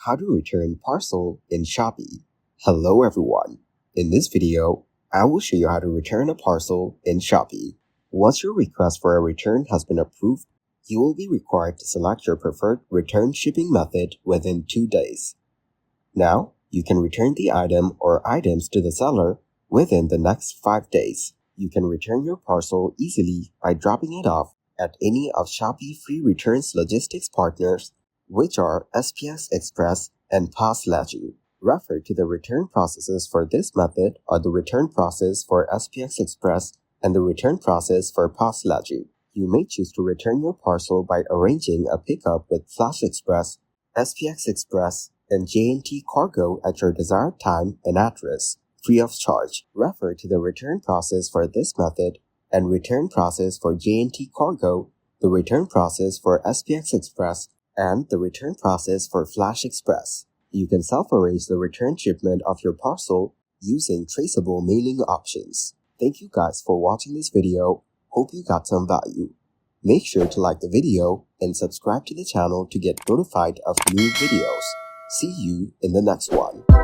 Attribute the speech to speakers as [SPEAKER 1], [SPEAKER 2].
[SPEAKER 1] how to return parcel in Shopee. Hello everyone. In this video, I will show you how to return a parcel in Shopee. Once your request for a return has been approved, you will be required to select your preferred return shipping method within 2 days. Now, you can return the item or items to the seller within the next 5 days. You can return your parcel easily by dropping it off at any of Shopee free returns logistics partners, which are SPX Express and Parcel. Refer to the return processes for this method or the return process for SPX Express and the return process for Parcel. You may choose to return your parcel by arranging a pickup with Flash Express, SPX Express, and J&T Cargo at your desired time and address, free of charge. Refer to the return process for this method and return process for J&T Cargo, the return process for SPX Express, and the return process for Flash Express. You can self-arrange the return shipment of your parcel using traceable mailing options. Thank you guys for watching this video. Hope you got some value. Make sure to like the video and subscribe to the channel to get notified of new videos. See you in the next one.